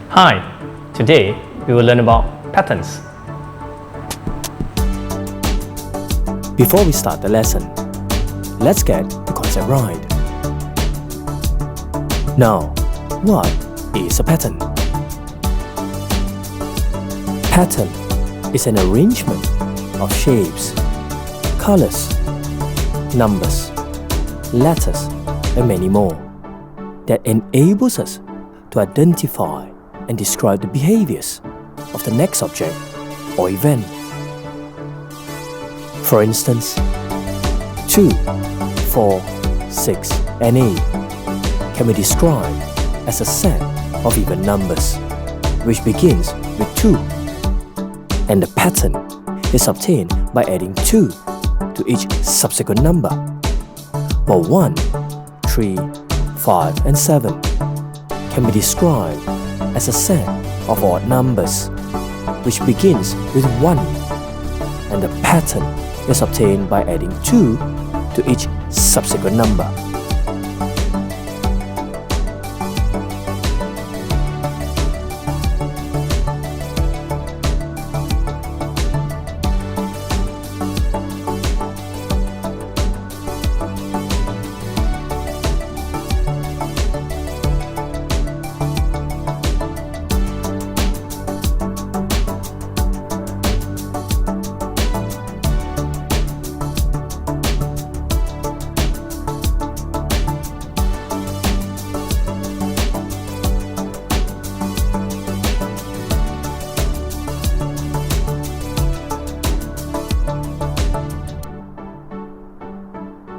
Hi, today we will learn about patterns. Before we start the lesson, let's get the concept right. Now, what is a pattern? Pattern is an arrangement of shapes, colors, numbers, letters, and many more that enables us to identify and describe the behaviors of the next object or event. For instance, 2, 4, 6, and 8 can be described as a set of even numbers, which begins with 2, and the pattern is obtained by adding 2 to each subsequent number, while 1, 3, 5, and 7 can be described as a set of odd numbers, which begins with 1, and the pattern is obtained by adding 2 to each subsequent number.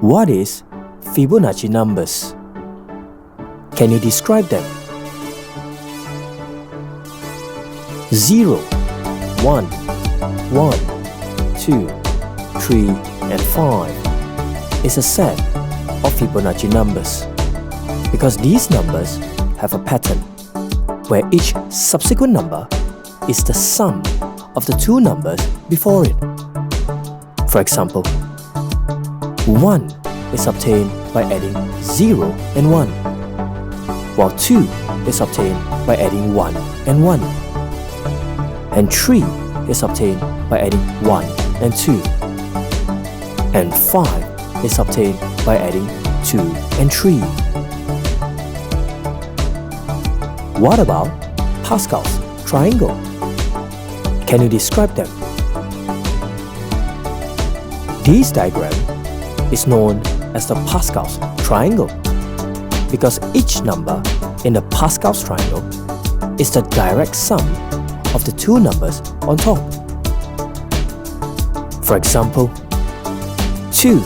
What is Fibonacci numbers? Can you describe them? 0, 1, 1, 2, 3, and 5 is a set of Fibonacci numbers because these numbers have a pattern where each subsequent number is the sum of the two numbers before it. For example, 1 is obtained by adding 0 and 1, while 2 is obtained by adding 1 and 1, and 3 is obtained by adding 1 and 2, and 5 is obtained by adding 2 and 3. What about Pascal's triangle? Can you describe them? This diagram is known as the Pascal's triangle because each number in the Pascal's triangle is the direct sum of the two numbers on top. For example, 2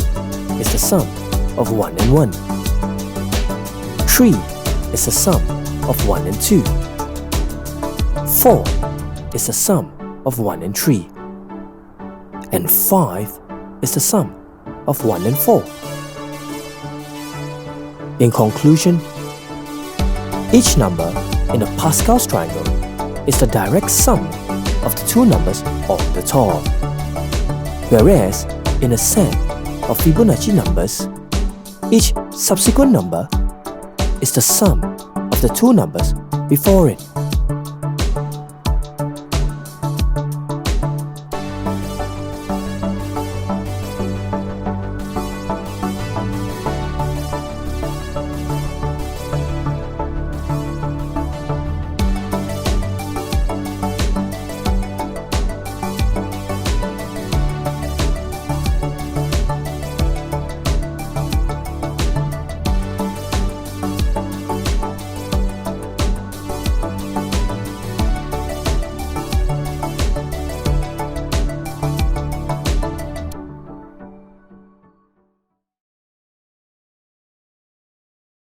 is the sum of 1 and 1. 3 is the sum of 1 and 2. 4 is the sum of 1 and 3. And 5 is the sum of 1 and 4. In conclusion, each number in the Pascal's triangle is the direct sum of the two numbers on the top, whereas in a set of Fibonacci numbers, each subsequent number is the sum of the two numbers before it.